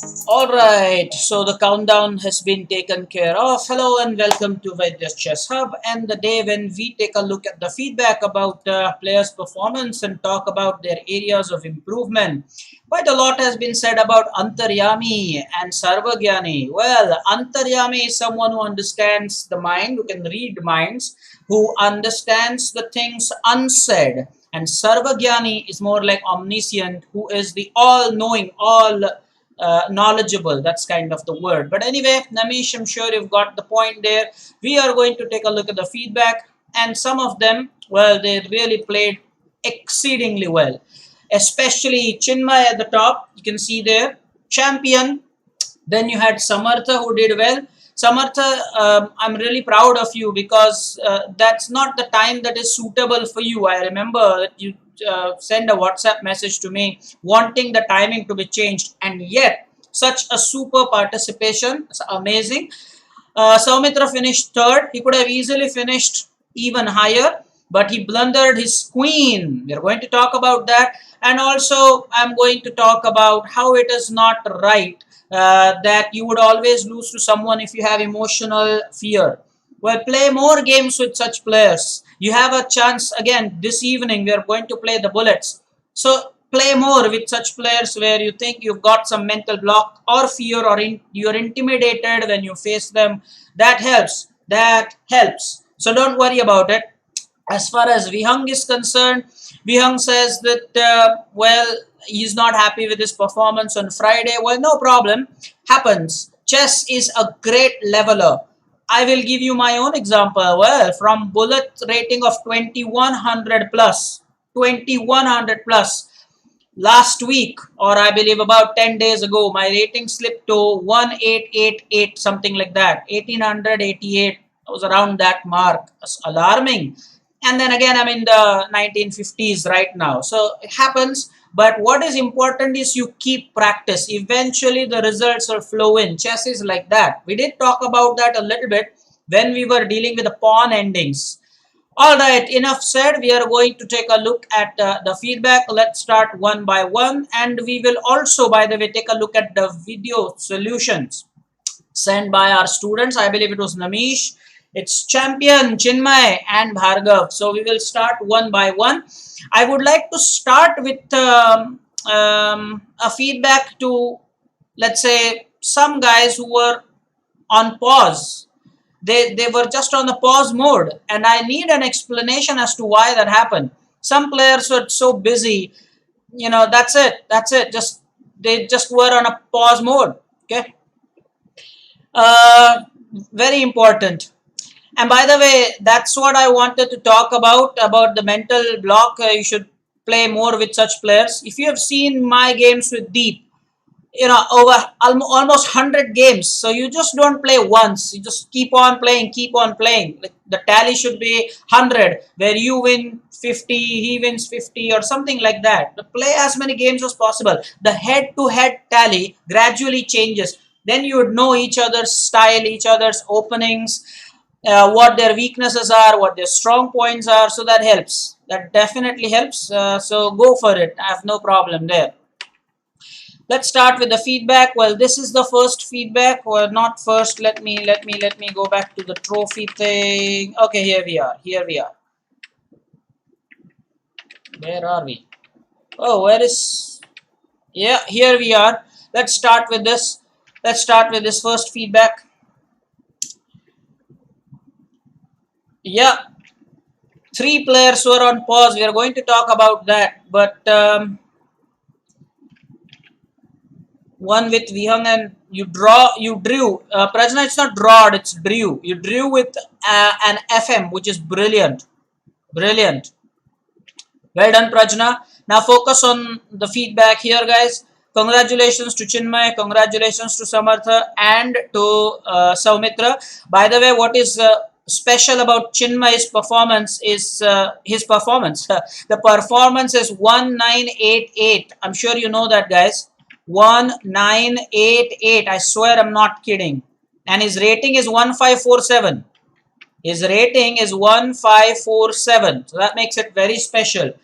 Alright, so the countdown has been taken care of. Hello and welcome to Vaidya's Chess Hub, and the day when we take a look at the feedback about players' performance and talk about their areas of improvement. Quite a lot has been said about Antaryami and Sarvagyani. Well, Antaryami is someone who understands the mind, who can read minds, who understands the things unsaid. And Sarvagyani is more like omniscient, who is the all-knowing, knowledgeable. That's kind of the word. But anyway, Namish, I'm sure you've got the point there. We are going to take a look at the feedback, and some of them, well, they really played exceedingly well. Especially Chinmay at the top, you can see there, champion. Then you had Samartha who did well. Samartha, I'm really proud of you because that's not the time that is suitable for you. I remember that you send a WhatsApp message to me wanting the timing to be changed, and yet such a super participation. It's amazing. Saumitra finished third. He could have easily finished even higher, but he blundered his queen. We are going to talk about that, and also I'm going to talk about how it is not right that you would always lose to someone if you have emotional fear. Well, play more games with such players. You have a chance again this evening. We are going to play the bullets. So play more with such players where you think you've got some mental block or fear, or you're intimidated when you face them. That helps. That helps. So don't worry about it. As far as Vihang is concerned, Vihang says that, well, he's not happy with his performance on Friday. Well, no problem. Happens. Chess is a great leveler. I will give you my own example. Well, from bullet rating of 2100 plus, 2100 plus, last week, or I believe about 10 days ago, my rating slipped to 1888, something like that. 1888. I was around that mark. It's alarming. And then again, I'm in the 1950s right now. So it happens. But what is important is you keep practice. Eventually, the results will flow in. Chess is like that. We did talk about that a little bit when we were dealing with the pawn endings. All right, enough said. We are going to take a look at the feedback. Let's start one by one. And we will also, by the way, take a look at the video solutions sent by our students. I believe it was Namish. It's Champion, Chinmay, and Bhargav. So we will start one by one. I would like to start with a feedback to, let's say, some guys who were on pause. They were just on the pause mode, and I need an explanation as to why that happened. Some players were so busy, that's it. They just were on a pause mode. Okay. Very important. And by the way, that's what I wanted to talk about the mental block. You should play more with such players. If you have seen my games with Deep, over almost 100 games. So you just don't play once. You just keep on playing. Like the tally should be 100, where you win 50, he wins 50, or something like that. Play as many games as possible. The head-to-head tally gradually changes. Then you would know each other's style, each other's openings, what their weaknesses are, what their strong points are. So that helps. That definitely helps. So go for it. I have no problem there. Let's start with the feedback. Well, this is the first feedback. Well, not first. Let me go back to the trophy thing. Okay, here we are. Where are we? Oh, where is? Yeah, here we are. Let's start with this. Let's start with this first feedback. Yeah, 3 players were on pause. We are going to talk about that, but one with Vihang, and you drew. Prajna, it's not drawed, it's drew. You drew with an FM, which is brilliant. Brilliant. Well done, Prajna. Now focus on the feedback here, guys. Congratulations to Chinmay, congratulations to Samartha, and to Saumitra. By the way, what is special about Chinmay's performance is his performance. The performance is 1988. I'm sure you know that, guys. 1988. I swear I'm not kidding. And his rating is 1547. His rating is 1547. So that makes it very special.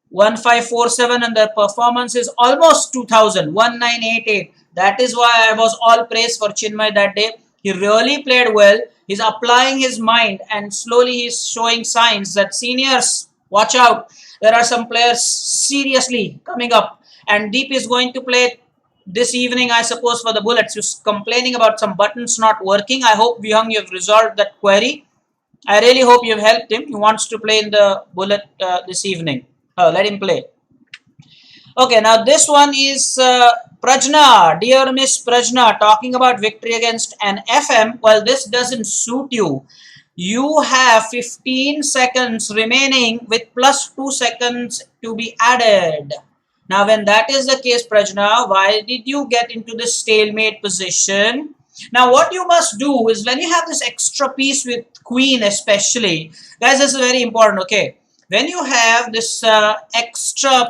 1547, and the performance is almost 2000. 1988. That is why I was all praise for Chinmay that day. He really played well. He's applying his mind and slowly he's showing signs that seniors, watch out. There are some players seriously coming up. And Deep is going to play this evening, I suppose, for the Bullets. He's complaining about some buttons not working. I hope, Vyung, you've resolved that query. I really hope you've helped him. He wants to play in the Bullet this evening. Let him play. Okay, now this one is Prajna, dear Miss Prajna, talking about victory against an FM. Well, this doesn't suit you. You have 15 seconds remaining with plus 2 seconds to be added. Now, when that is the case, Prajna, why did you get into this stalemate position? Now, what you must do is when you have this extra piece with queen especially, guys, this is very important, okay? When you have this extra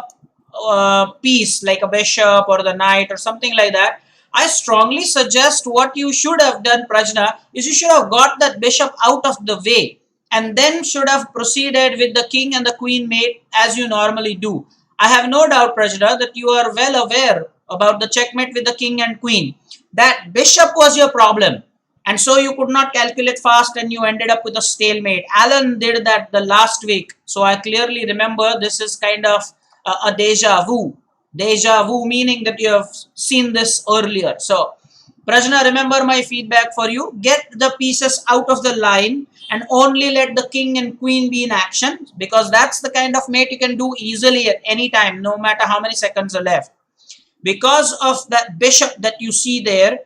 piece like a bishop or the knight or something like that, I strongly suggest what you should have done, Prajna, is you should have got that bishop out of the way and then should have proceeded with the king and the queen mate as you normally do. I have no doubt, Prajna, that you are well aware about the checkmate with the king and queen. That bishop was your problem. And so you could not calculate fast and you ended up with a stalemate. Alan did that the last week. So I clearly remember this is kind of a deja vu. Deja vu meaning that you have seen this earlier. So Prajna, remember my feedback for you. Get the pieces out of the line and only let the king and queen be in action, because that's the kind of mate you can do easily at any time, no matter how many seconds are left. Because of that bishop that you see there,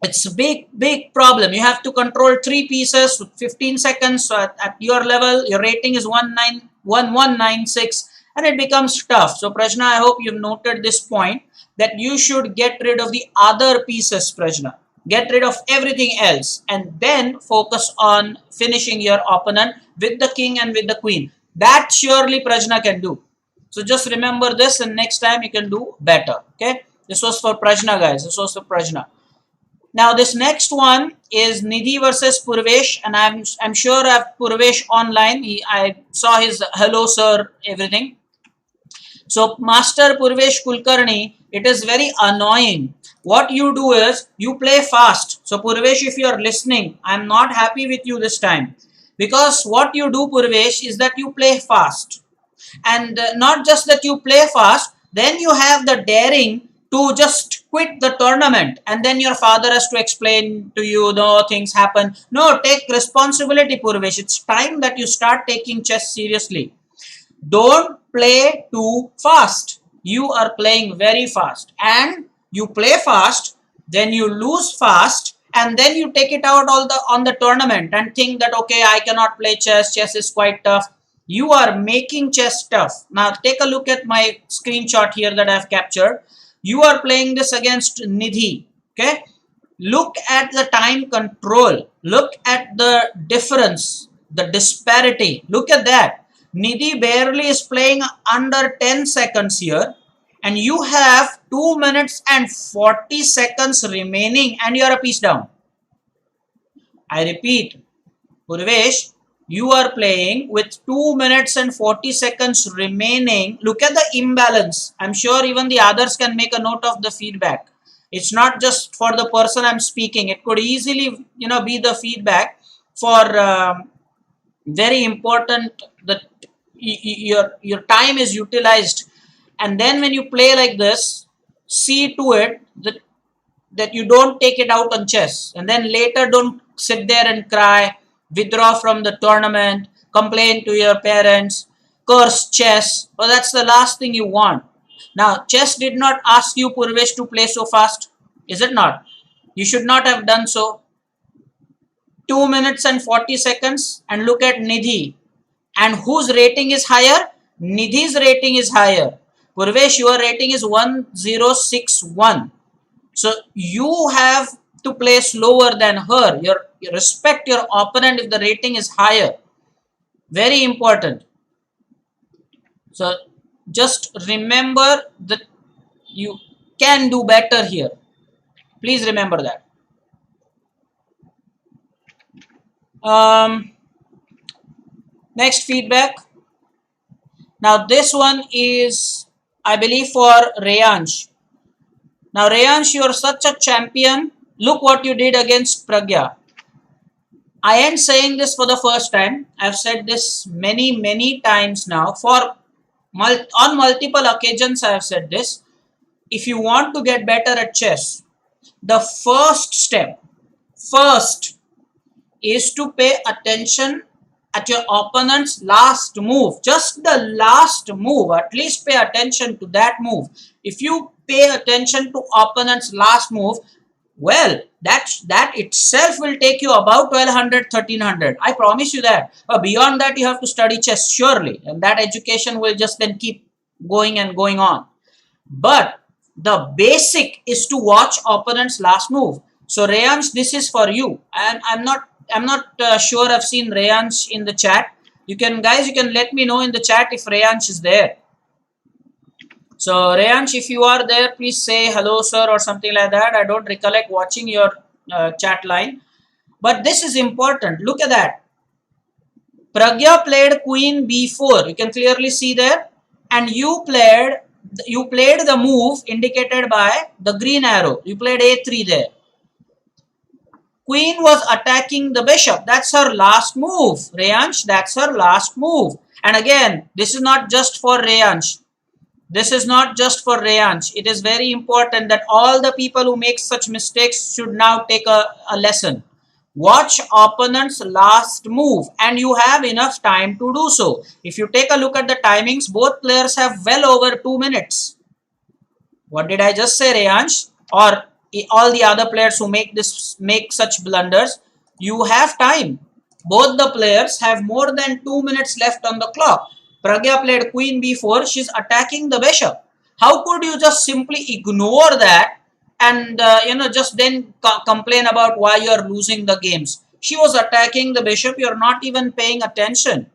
it's a big problem. You have to control 3 pieces with 15 seconds. So at your level, your rating is 1196 and it becomes tough. So Prajna, I hope you've noted this point, that you should get rid of the other pieces, Prajna. Get rid of everything else and then focus on finishing your opponent with the king and with the queen. That surely Prajna can do. So just remember this and next time you can do better. Okay. This was for Prajna, guys. This was for Prajna. Now this next one is Nidhi versus Purvesh, and I'm sure I have Purvesh online. I saw his hello sir everything. So Master Purvesh Kulkarni, it is very annoying. What you do is you play fast. So Purvesh, if you are listening, I'm not happy with you this time, because what you do, Purvesh, is that you play fast, and not just that you play fast, then you have the daring to just quit the tournament and then your father has to explain to you, no, things happen. No, take responsibility, Purvesh. It's time that you start taking chess seriously. Don't play too fast. You are playing very fast, and you play fast, then you lose fast, and then you take it out on the tournament and think that, okay, I cannot play chess. Chess is quite tough. You are making chess tough. Now take a look at my screenshot here that I have captured. You are playing this against Nidhi. Okay. Look at the time control. Look at the difference, the disparity. Look at that. Nidhi barely is playing under 10 seconds here, and you have 2 minutes and 40 seconds remaining and you are a piece down. I repeat, Purvesh, you are playing with 2 minutes and 40 seconds remaining. Look at the imbalance. I'm sure even the others can make a note of the feedback. It's not just for the person I'm speaking. It could easily, be the feedback for very important that your time is utilized. And then when you play like this, see to it that you don't take it out on chess, and then later don't sit there and cry, withdraw from the tournament, complain to your parents, curse chess. Well, that's the last thing you want. Now, chess did not ask you, Purvesh, to play so fast. Is it not? You should not have done so. 2 minutes and 40 seconds, and look at Nidhi. And whose rating is higher? Nidhi's rating is higher. Purvesh, your rating is 1061. So you have to play slower than her. You respect your opponent if the rating is higher. Very important. So just remember that you can do better here. Please remember that. Next feedback. Now this one is, I believe, for Reyansh. Now, Reyansh, you are such a champion. Look what you did against Pragya. I ain't saying this for the first time. I've said this many, many times now. On multiple occasions, I have said this. If you want to get better at chess, the first is to pay attention at your opponent's last move. Just the last move. At least pay attention to that move. If you pay attention to opponent's last move, well, that itself will take you about 1200, 1300. I promise you that. But beyond that, you have to study chess surely. And that education will just then keep going and going on. But the basic is to watch opponent's last move. So Reyansh, this is for you. And I'm not sure I've seen Reyansh in the chat. You can let me know in the chat if Reyansh is there. So Reyansh, if you are there, please say hello, sir, or something like that. I don't recollect watching your chat line. But this is important. Look at that. Pragya played Queen B4. You can clearly see there. And you played the move indicated by the green arrow. You played A3 there. Queen was attacking the bishop. That's her last move. Reyansh, that's her last move. And again, this is not just for Reyansh. This is not just for Reyansh. It is very important that all the people who make such mistakes should now take a lesson. Watch opponent's last move and you have enough time to do so. If you take a look at the timings, both players have well over 2 minutes. What did I just say, Reyansh? Or all the other players who make such blunders, you have time. Both the players have more than 2 minutes left on the clock. Pragya played Queen B4. She's attacking the bishop. How could you just simply ignore that and just then complain about why you are losing the games? She was attacking the bishop. You're not even paying attention.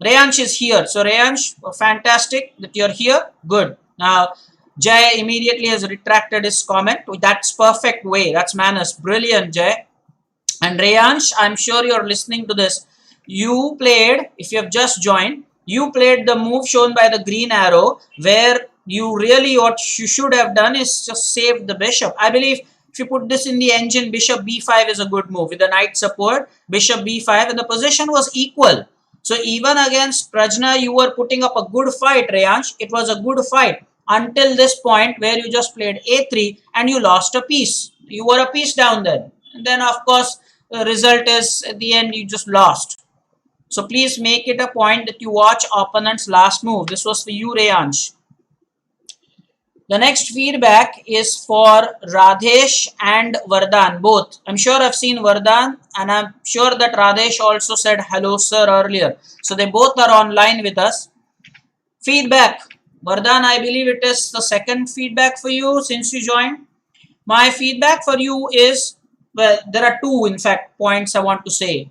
Reyansh is here. So Reyansh, fantastic that you're here. Good. Now Jay immediately has retracted his comment. That's perfect way. That's manners. Brilliant, Jay. And Reyansh, I'm sure you're listening to this. You played, if you have just joined, you played the move shown by the green arrow where what you should have done is just save the bishop. I believe if you put this in the engine, bishop b5 is a good move. With the knight support, bishop b5 and the position was equal. So even against Prajna, you were putting up a good fight, Reyansh. It was a good fight until this point where you just played a3 and you lost a piece. You were a piece down there. And then of course, the result is at the end you just lost. So please make it a point that you watch opponent's last move. This was for you, Reyansh. The next feedback is for Radhesh and Vardhan, both. I'm sure I've seen Vardhan and I'm sure that Radhesh also said hello, sir, earlier. So they both are online with us. Feedback. Vardhan, I believe it is the second feedback for you since you joined. My feedback for you is, well, there are two, in fact, points I want to say.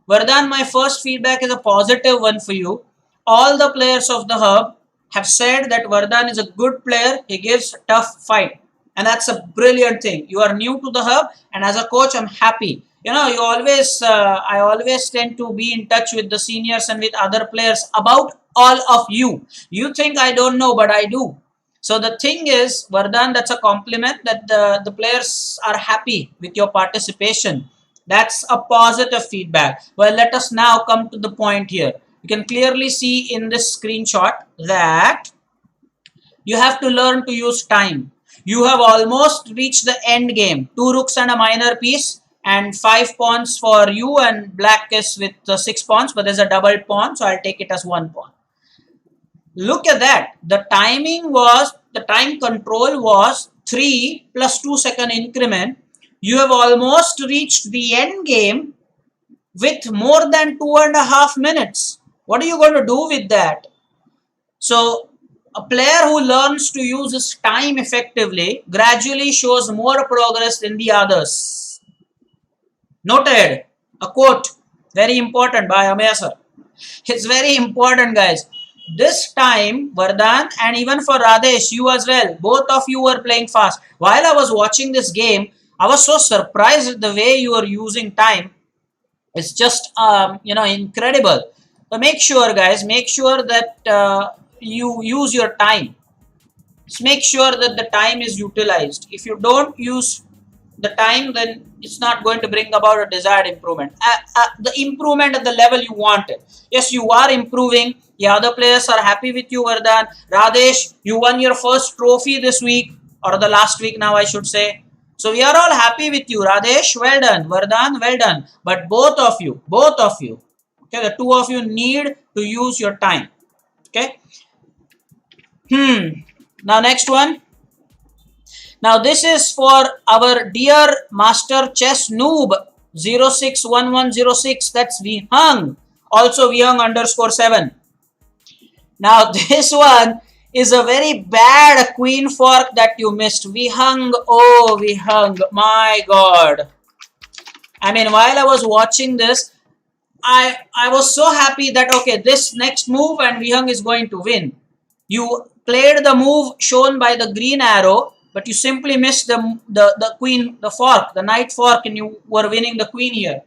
Vardhan, my first feedback is a positive one for you. All the players of the hub have said that Vardhan is a good player. He gives a tough fight. And that's a brilliant thing. You are new to the hub and as a coach, I'm happy. I always tend to be in touch with the seniors and with other players about all of you. You think I don't know, but I do. So the thing is, Vardhan, that's a compliment that the players are happy with your participation. That's a positive feedback. Well, let us now come to the point here. You can clearly see in this screenshot that you have to learn to use time. You have almost reached the end game. 2 rooks and a minor piece and 5 pawns for you and black is with 6 pawns, but there's a double pawn, so I'll take it as 1 pawn. Look at that. The time control was 3 plus 2 second increment. You have almost reached the end game with more than 2.5 minutes. What are you going to do with that? So a player who learns to use his time effectively gradually shows more progress than the others. Noted. A quote. Very important by Amaya. It's very important, guys. This time, Vardhan and even for Radhesh, you as well, both of you were playing fast. While I was watching this game, I was so surprised at the way you are using time. It's just, incredible. So make sure, guys, that you use your time. make sure that the time is utilized. If you don't use the time, then it's not going to bring about a desired improvement. The improvement at the level you wanted. Yes, you are improving. The other players are happy with you, Vardhan. Radesh, you won your first trophy this week, or the last week now, I should say. So we are all happy with you, Radesh. Well done, Vardhan. Well done. But both of you, okay, the two of you need to use your time. Okay. Now next one. Now this is for our dear master chess noob 061106. That's Vihang. Also Vihang _7. Now this one is a very bad queen fork that you missed. Vihang, oh Vihang, my god. I mean, while I was watching this, I was so happy that okay, this next move and Vihang is going to win. You played the move shown by the green arrow, but you simply missed the queen, the fork, the knight fork, and you were winning the queen here.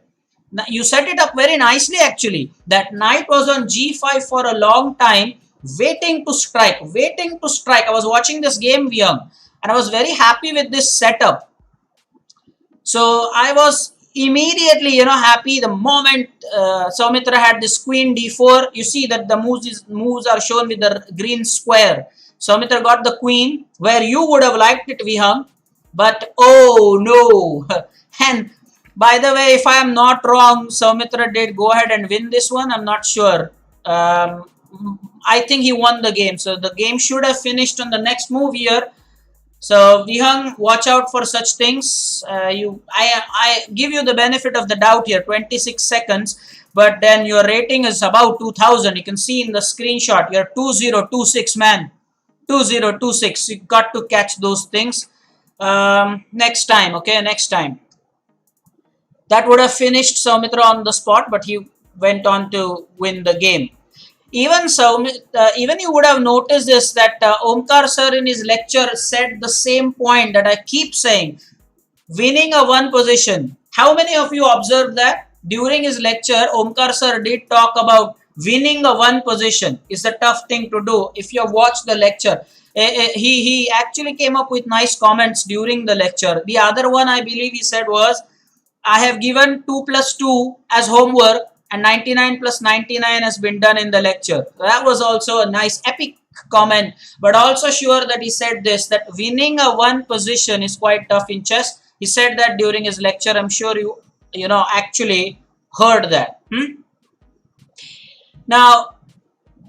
Now, you set it up very nicely actually. That knight was on g5 for a long time, waiting to strike, waiting to strike. I was watching this game, Vihang, and I was very happy with this setup. So I was immediately, happy the moment Soumitra had this queen d4. You see that the moves are shown with the green square. Soumitra got the queen where you would have liked it, Vihang, but oh no. And by the way, if I am not wrong, Soumitra did go ahead and win this one. I'm not sure. I think he won the game. So the game should have finished on the next move here. So Vihang, watch out for such things. I give you the benefit of the doubt here, 26 seconds, but then your rating is about 2000. You can see in the screenshot, you're 2026, man. 2026. You got to catch those things. Next time, okay, next time. That would have finished Soumitra on the spot, but he went on to win the game. Even you would have noticed this, that Omkar sir in his lecture said the same point that I keep saying, winning a one position. How many of you observed that? During his lecture, Omkar sir did talk about winning a one position is a tough thing to do. If you have watched the lecture, he actually came up with nice comments during the lecture. The other one I believe he said was, I have given 2 plus 2 as homework, and 99 plus 99 has been done in the lecture. That was also a nice epic comment, but also sure that he said this, that winning a one position is quite tough in chess. He said that during his lecture. I'm sure you actually heard that. Now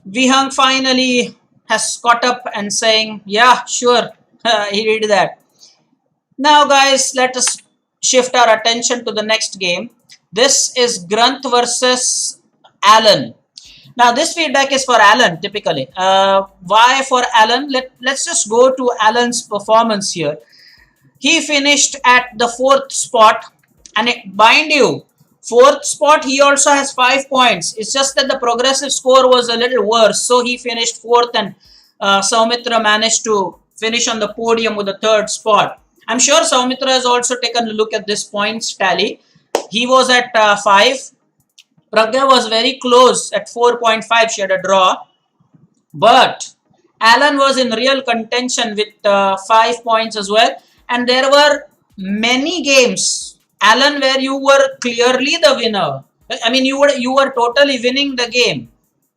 Vihang finally has caught up and saying, yeah, sure, he did that. Now guys, let us shift our attention to the next game. This is Granth versus Alan. Now this feedback is for Alan typically. Why for Alan? Let's just go to Alan's performance here. He finished at the 4th spot, and mind you, 4th spot he also has 5 points. It's just that the progressive score was a little worse, so he finished 4th, and Soumitra managed to finish on the podium with the 3rd spot. I'm sure Soumitra has also taken a look at this points tally. He was at 5. Pragya was very close at 4.5. She had a draw. But Alan was in real contention with 5 points as well. And there were many games, Alan, where you were clearly the winner. I mean, you were totally winning the game.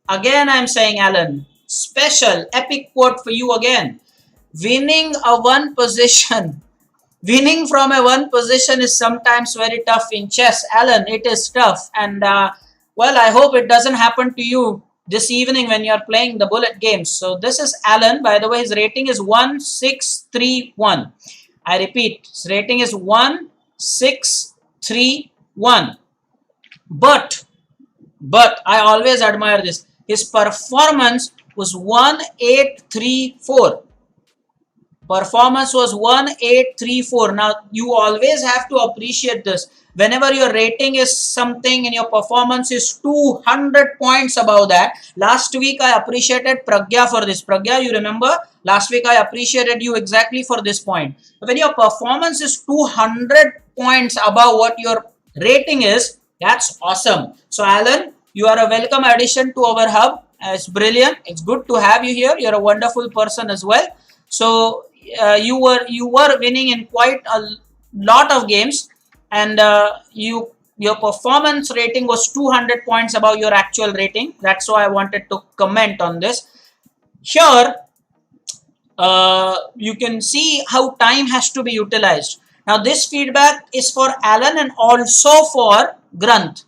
Again, I'm saying, Alan, special, epic quote for you again. Winning a one position. Winning from a one position is sometimes very tough in chess. Alan, it is tough. And well, I hope it doesn't happen to you this evening when you're playing the bullet games. So this is Alan. By the way, his rating is 1631. I repeat, his rating is 1631. But I always admire this. His performance was 1834. Performance was 1834. Now, you always have to appreciate this. Whenever your rating is something and your performance is 200 points above that. Last week, I appreciated Pragya for this. Pragya, you remember? Last week, I appreciated you exactly for this point. When your performance is 200 points above what your rating is, that's awesome. So, Alan, you are a welcome addition to our hub. It's brilliant. It's good to have you here. You're a wonderful person as well. So you were winning in quite a lot of games, and your performance rating was 200 points above your actual rating. That's why I wanted to comment on this. Here you can see how time has to be utilized. Now this feedback is for Alan and also for Granth.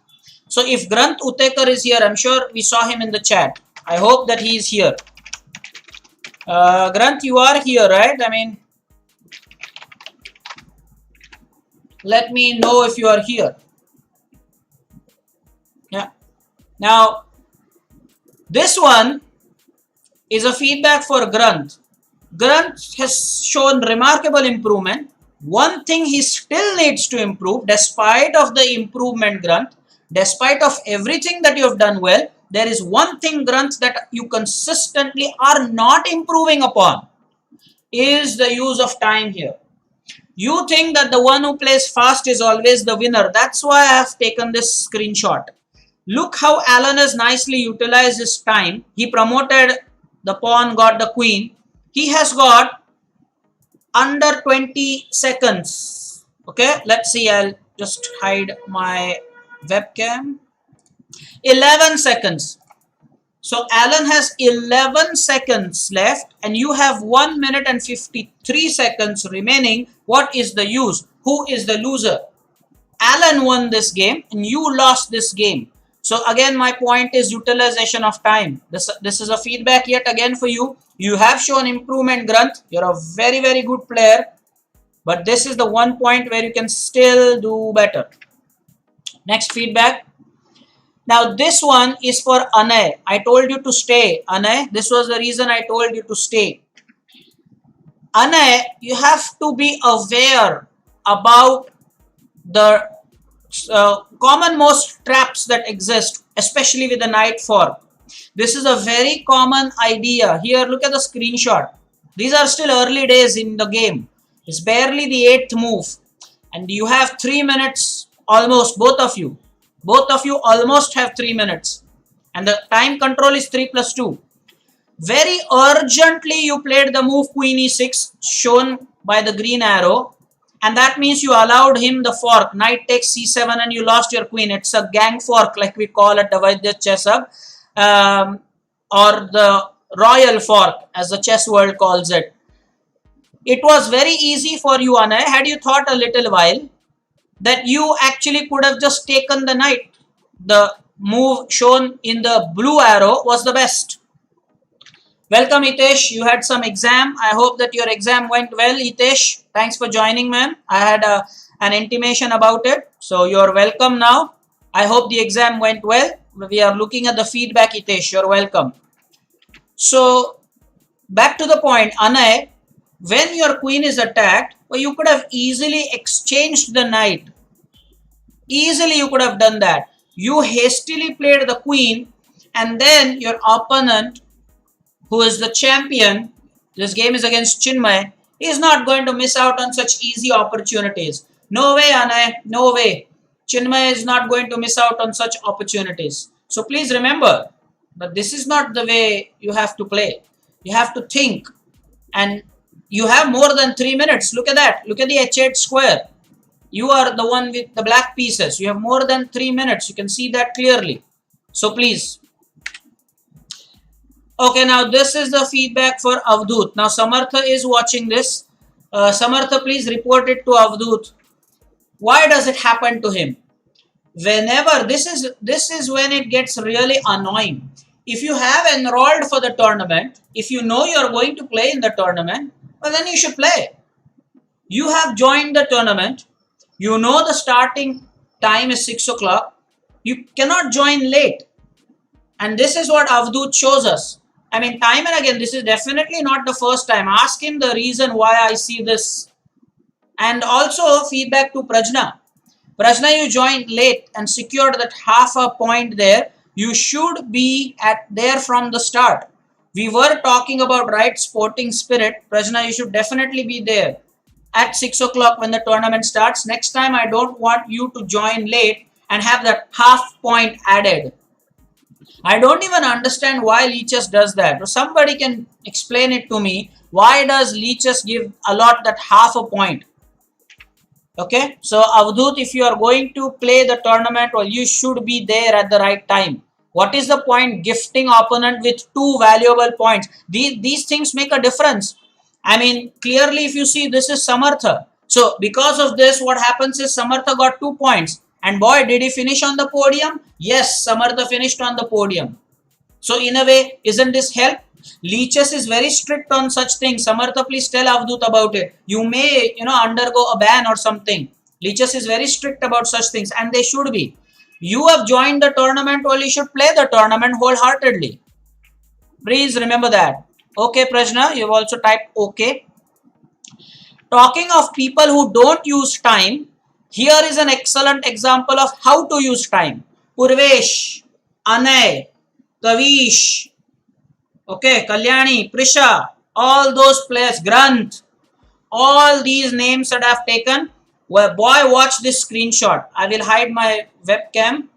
So if Granth Utekar is here, I'm sure we saw him in the chat. I hope that he is here. Granth, you are here, right? I mean, let me know if you are here. Yeah. Now, this one is a feedback for Granth. Granth has shown remarkable improvement. One thing he still needs to improve, despite of the improvement, Granth, despite of everything that you have done well, there is one thing, Granth, that you consistently are not improving upon, is the use of time here. You think that the one who plays fast is always the winner. That's why I have taken this screenshot. Look how Alan has nicely utilized his time. He promoted the pawn, got the queen. He has got under 20 seconds. Okay, let's see. I'll just hide my webcam. 11 seconds. So Alan has 11 seconds left and you have 1 minute and 53 seconds remaining. What is the use? Who is the loser? Alan won this game and you lost this game. So again, my point is utilization of time. This is a feedback yet again for you. You have shown improvement, Granth. You're a very, very good player. But this is the one point where you can still do better. Next feedback. Now this one is for Anay. I told you to stay, Anay. This was the reason I told you to stay. Anay, you have to be aware about the common most traps that exist, especially with the knight fork. This is a very common idea. Here, look at the screenshot. These are still early days in the game. It's barely the 8th move. And you have 3 minutes almost, both of you. Both of you almost have 3 minutes. And the time control is 3 plus 2. Very urgently, you played the move Queen E6, shown by the green arrow. And that means you allowed him the fork. Knight takes C7 and you lost your queen. It's a gang fork, like we call it the Vaidya chess hub. Or the royal fork, as the chess world calls it. It was very easy for you, Anay, had you thought a little while, that you actually could have just taken the knight. The move shown in the blue arrow was the best. Welcome, Hitesh. You had some exam. I hope that your exam went well, Hitesh. Thanks for joining, man. I had an intimation about it. So you're welcome now. I hope the exam went well. We are looking at the feedback, Hitesh. You're welcome. So back to the point, Anay, when your queen is attacked, well, you could have easily exchanged the knight. Easily you could have done that. You hastily played the queen and then your opponent, who is the champion, this game is against Chinmay, is not going to miss out on such easy opportunities. No way, Anay, no way. Chinmay is not going to miss out on such opportunities. So please remember, but this is not the way you have to play. You have to think, and you have more than 3 minutes. Look at that. Look at the H8 square. You are the one with the black pieces. You have more than 3 minutes. You can see that clearly. So please. Okay, now this is the feedback for Avdut. Now Samartha is watching this. Samartha, please report it to Avdut. Why does it happen to him? Whenever, this is when it gets really annoying. If you have enrolled for the tournament, if you know you are going to play in the tournament, well then you should play. You have joined the tournament. You know the starting time is 6 o'clock. You cannot join late. And this is what Avdut shows us. I mean, time and again, this is definitely not the first time. Ask him the reason why I see this. And also feedback to Prajna. Prajna, you joined late and secured that half a point there. You should be there from the start. We were talking about right sporting spirit. Prajna, you should definitely be there at 6 o'clock when the tournament starts. Next time, I don't want you to join late and have that half point added. I don't even understand why Leeches does that. Or somebody can explain it to me. Why does Leeches give a lot that half a point? Okay, so Avdut, if you are going to play the tournament, well, you should be there at the right time. What is the point gifting opponent with 2 valuable points? These things make a difference. I mean, clearly, if you see, this is Samartha. So, because of this, what happens is Samartha got 2 points. And boy, did he finish on the podium? Yes, Samartha finished on the podium. So in a way, isn't this help? Leeches is very strict on such things. Samartha, please tell Avdut about it. You may, undergo a ban or something. Leeches is very strict about such things, and they should be. You have joined the tournament, well, you should play the tournament wholeheartedly. Please remember that. Okay, Prajna, you've also typed okay. Talking of people who don't use time, here is an excellent example of how to use time. Purvesh, Anay, Kavish, okay, Kalyani, Prisha, all those players, Granth, all these names that I've taken. Well, boy, watch this screenshot. I will hide my webcam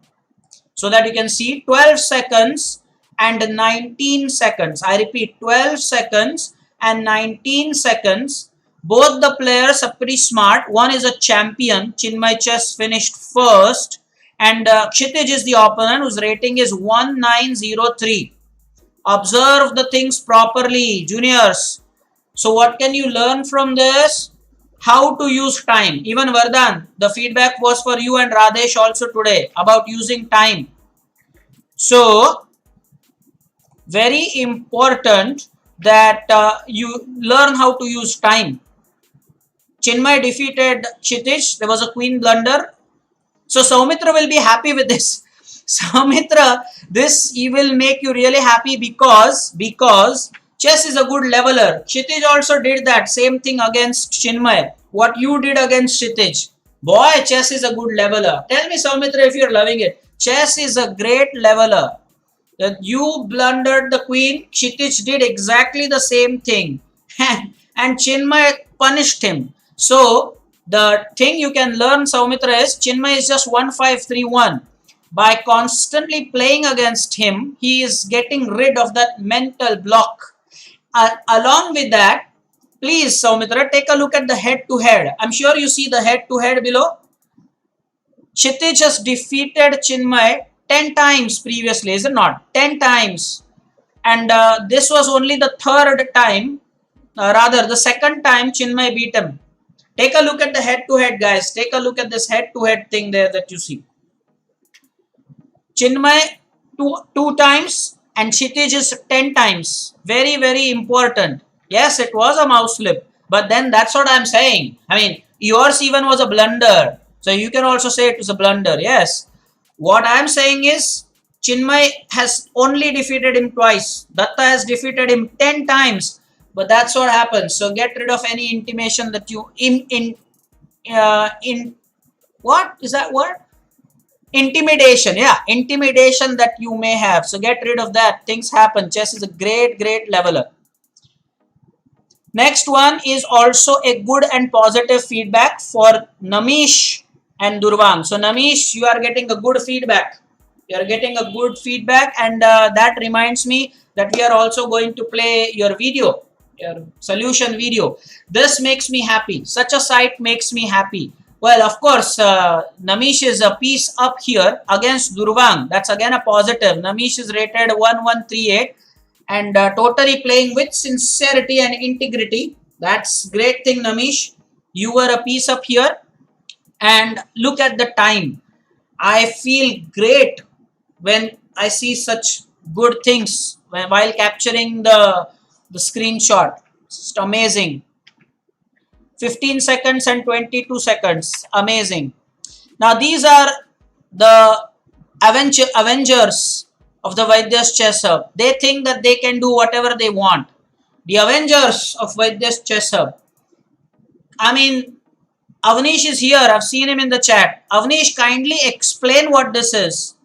so that you can see 12 seconds and 19 seconds. I repeat, 12 seconds and 19 seconds. Both the players are pretty smart. One is a champion. Chinmay Chess finished first. And Kshitij is the opponent whose rating is 1903. Observe the things properly, juniors. So what can you learn from this? How to use time. Even Vardhan, the feedback was for you and Radesh also today about using time. So, very important that you learn how to use time. Chinmay defeated Kshitij. There was a queen blunder. So Saumitra will be happy with this. Saumitra, this will make you really happy because chess is a good leveler. Kshitij also did that same thing against Chinmay. What you did against Kshitij. Boy, chess is a good leveler. Tell me, Saumitra, if you're loving it. Chess is a great leveler. That you blundered the queen, Kshitij did exactly the same thing. And Chinmay punished him. So, the thing you can learn, Saumitra, is Chinmay is just 1531. By constantly playing against him, he is getting rid of that mental block. Along with that, please, Saumitra, take a look at the head-to-head. I'm sure you see the head-to-head below. Kshitij has defeated Chinmay 10 times previously, is it not? 10 times. And this was only the third time, rather the second time Chinmay beat him. Take a look at the head-to-head, guys. Take a look at this head-to-head thing there that you see. Chinmay two times and Kshitij is 10 times. Very, very important. Yes, it was a mouse slip. But then that's what I'm saying. I mean, yours even was a blunder. So you can also say it was a blunder. Yes. What I'm saying is Chinmay has only defeated him twice. Datta has defeated him 10 times. But that's what happens. So get rid of any intimation that you what is that word? Intimidation. Yeah, intimidation that you may have. So get rid of that. Things happen. Chess is a great, great leveler. Next one is also a good and positive feedback for Namish and Durvang. So Namish, you are getting a good feedback. You are getting a good feedback, and that reminds me that we are also going to play your video. Your solution video. This makes me happy. Such a site makes me happy. Well, of course, Namish is a piece up here against Durvang. That's again a positive. Namish is rated 1138 and totally playing with sincerity and integrity. That's great thing, Namish. You were a piece up here. And look at the time. I feel great when I see such good things while capturing the screenshot. It's amazing. 15 seconds and 22 seconds. Amazing. Now these are the Avengers of the Vaidya's Chess Hub. They think that they can do whatever they want. The Avengers of Vaidya's Chess Hub. I mean, Avnish is here. I've seen him in the chat. Avnish, kindly explain what this is.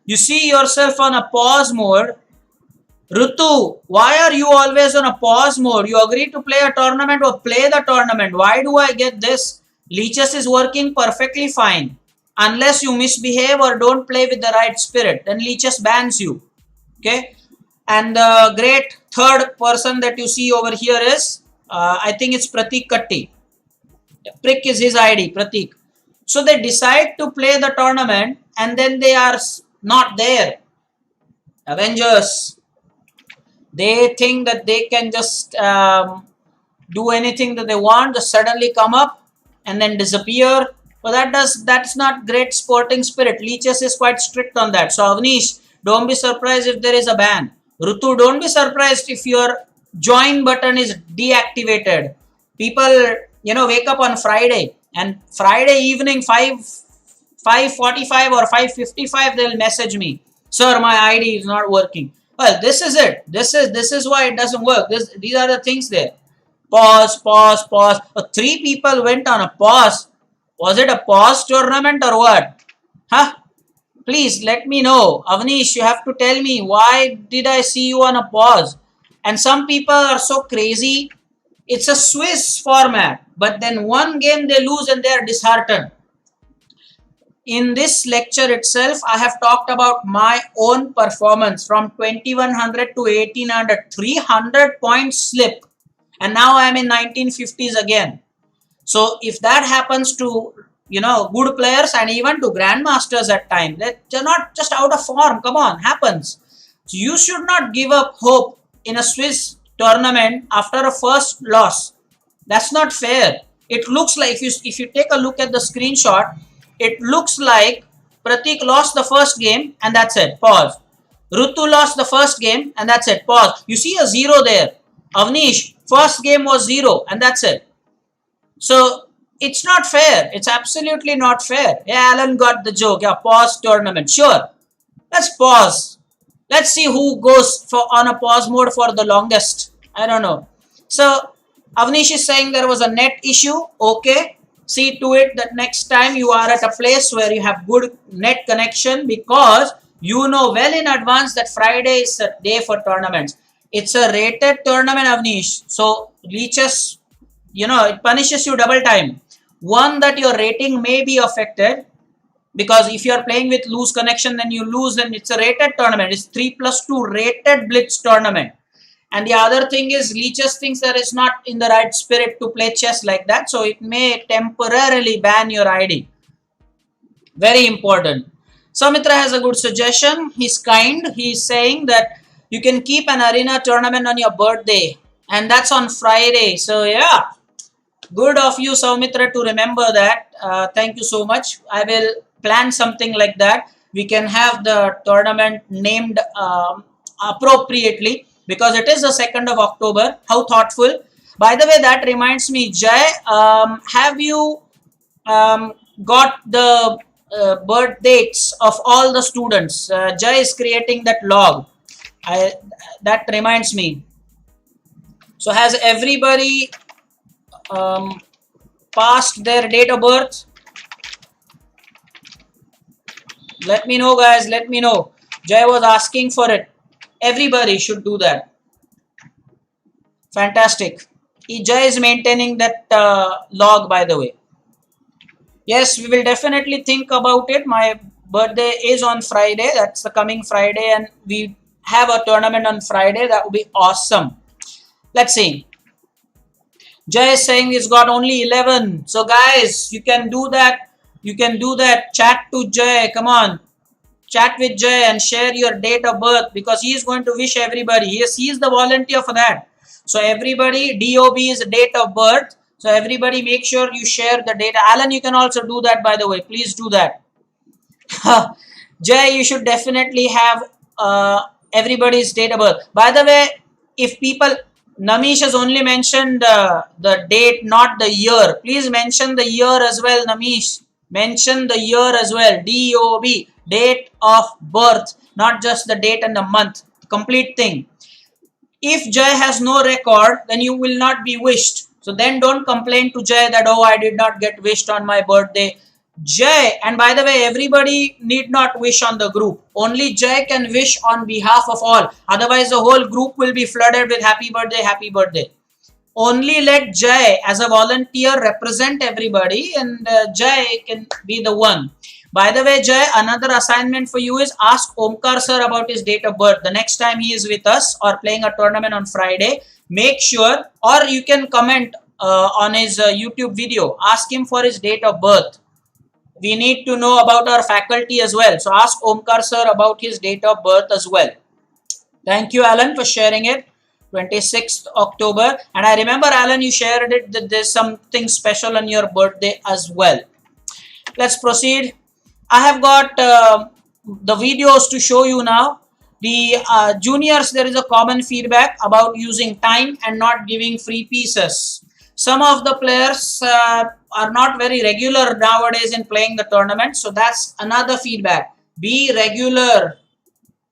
You see yourself on a pause mode. Rutu, why are you always on a pause mode? You agreed to play a tournament or play the tournament. Why do I get this? Leeches is working perfectly fine. Unless you misbehave or don't play with the right spirit, then Leeches bans you. Okay. And the great third person that you see over here is, I think it's Pratik Katti. Prick is his ID, Pratik. So they decide to play the tournament and then they are not there. Avengers. They think that they can just do anything that they want, just suddenly come up and then disappear. But that's not great sporting spirit. Leeches is quite strict on that. So Avnish, don't be surprised if there is a ban. Rutu, don't be surprised if your join button is deactivated. People, wake up on Friday and Friday evening 5:45 or 5:55 they'll message me, sir, my ID is not working. Well, this is it. This is why it doesn't work. These are the things there. Pause, pause, pause. 3 people went on a pause. Was it a pause tournament or what? Huh? Please let me know. Avnish, you have to tell me, why did I see you on a pause? And some people are so crazy. It's a Swiss format, but then one game they lose and they are disheartened. In this lecture itself, I have talked about my own performance from 2100 to 1800, 300 points slip. And now I am in 1950s again. So if that happens to, good players and even to grandmasters at times, they're not just out of form. Come on, happens. So you should not give up hope in a Swiss tournament after a first loss. That's not fair. It looks like, if you take a look at the screenshot, it looks like Pratik lost the first game and that's it. Pause. Rutu lost the first game and that's it. Pause. You see a 0 there. Avnish, first game was 0 and that's it. So it's not fair. It's absolutely not fair. Yeah, Alan got the joke. Yeah, pause tournament. Sure. Let's pause. Let's see who goes on a pause mode for the longest. I don't know. So Avnish is saying there was a net issue. Okay. See to it that next time you are at a place where you have good net connection, because you know well in advance that Friday is a day for tournaments. It's a rated tournament, Avnish. So leeches, it punishes you double time. One, that your rating may be affected, because if you are playing with loose connection, then you lose, and it's a rated tournament. It's 3+2 rated blitz tournament. And the other thing is, leeches thinks that it's not in the right spirit to play chess like that. So it may temporarily ban your ID. Very important. Samitra has a good suggestion. He's kind. He's saying that you can keep an arena tournament on your birthday. And that's on Friday. So yeah, good of you, Samitra, to remember that. Thank you so much. I will plan something like that. We can have the tournament named appropriately, because it is the 2nd of October. How thoughtful. By the way, that reminds me, Jai, have you got the birth dates of all the students? Jai is creating that log. That reminds me. So has everybody passed their date of birth? Let me know, guys. Let me know. Jai was asking for it. Everybody should do that. Fantastic. Jai is maintaining that log, by the way. Yes, we will definitely think about it. My birthday is on Friday. That's the coming Friday, and we have a tournament on Friday. That would be awesome. Let's see. Jai is saying he's got only 11. So guys, you can do that. You can do that. Chat to Jai. Come on. Chat with Jai and share your date of birth, because he is going to wish everybody. Yes, he is the volunteer for that. So everybody, DOB is date of birth. So everybody, make sure you share the data. Alan, you can also do that, by the way. Please do that. Jai, you should definitely have everybody's date of birth. By the way, if people, Namish has only mentioned the date, not the year. Please mention the year as well, Namish. Mention the year as well. DOB, date of birth, not just the date and the month. Complete thing. If Jai has no record, then you will not be wished. So then don't complain to Jai that, oh, I did not get wished on my birthday. Jai, and by the way, everybody need not wish on the group. Only Jai can wish on behalf of all. Otherwise, the whole group will be flooded with happy birthday, happy birthday. Only let Jai as a volunteer represent everybody, and Jai can be the one. By the way, Jay, another assignment for you is ask Omkar sir about his date of birth. The next time he is with us or playing a tournament on Friday, make sure, or you can comment on his YouTube video. Ask him for his date of birth. We need to know about our faculty as well. So ask Omkar sir about his date of birth as well. Thank you, Alan, for sharing it. 26th October. And I remember, Alan, you shared it that there's something special on your birthday as well. Let's proceed. I have got the videos to show you now. The juniors, there is a common feedback about using time and not giving free pieces. Some of the players are not very regular nowadays in playing the tournament. So that's another feedback. Be regular.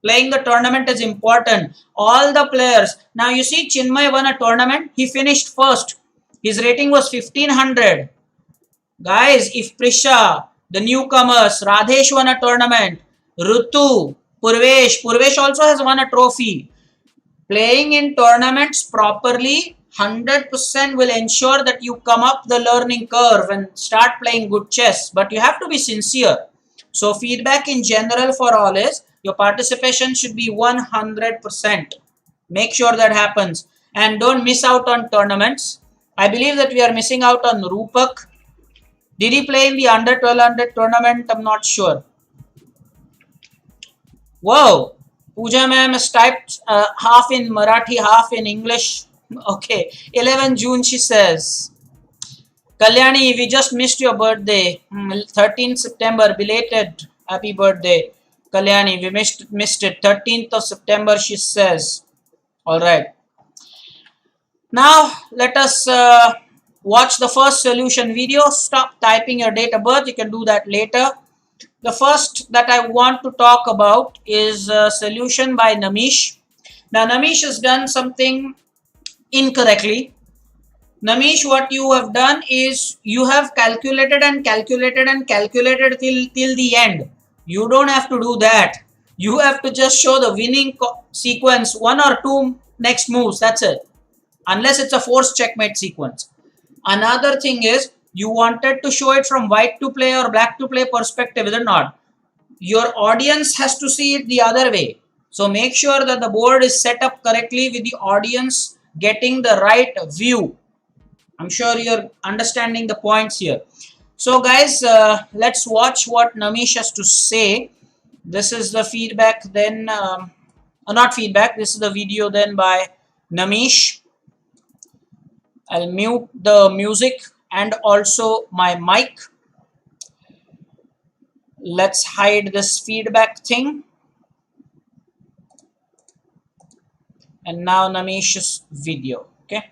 Playing the tournament is important. All the players. Now you see Chinmay won a tournament. He finished first. His rating was 1500. Guys, if Prisha, the newcomers, Radhesh won a tournament. Rutu, Purvesh also has won a trophy. Playing in tournaments properly 100% will ensure that you come up the learning curve and start playing good chess. But you have to be sincere. So feedback in general for all is your participation should be 100%. Make sure that happens. And don't miss out on tournaments. I believe that we are missing out on Rupak. Did he play in the under 1200 tournament? I'm not sure. Whoa. Pooja ma'am has typed half in Marathi, half in English. Okay. 11 June she says. Kalyani, we just missed your birthday. 13th September, belated happy birthday. Kalyani, we missed it. 13th of September, she says. All right. Now, let us watch the first solution video. Stop typing your date of birth. You can do that later. The first that I want to talk about is a solution by Namish. Now, Namish has done something incorrectly. Namish, what you have done is you have calculated and calculated and calculated till the end. You don't have to do that. You have to just show the winning sequence, one or two next moves. That's it. Unless it's a forced checkmate sequence. Another thing is you wanted to show it from white to play or black to play perspective, is it not? Your audience has to see it the other way. So make sure that the board is set up correctly with the audience getting the right view. I'm sure you're understanding the points here. So guys, let's watch what Namish has to say. This is the feedback then, not feedback, this is the video then by Namish. I'll mute the music and also my mic. Let's hide this feedback thing. And now Namish's video, okay?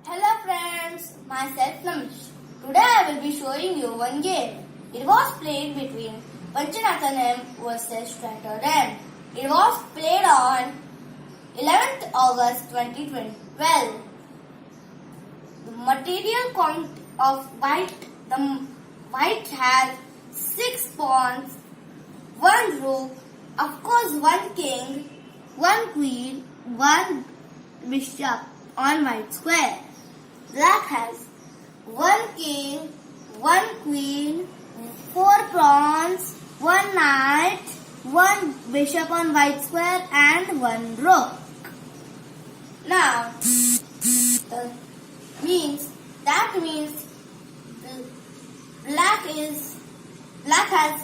Hello friends, myself Namish. Today I will be showing you one game. It was played between Panchanathan M versus Strater M. It was played on 11th August 2012. The material count of white has 6 pawns, 1 rook, of course 1 king, 1 queen, 1 bishop on white square. Black has 1 king, 1 queen, 4 pawns, 1 knight, 1 bishop on white square and 1 rook. Now, that means black has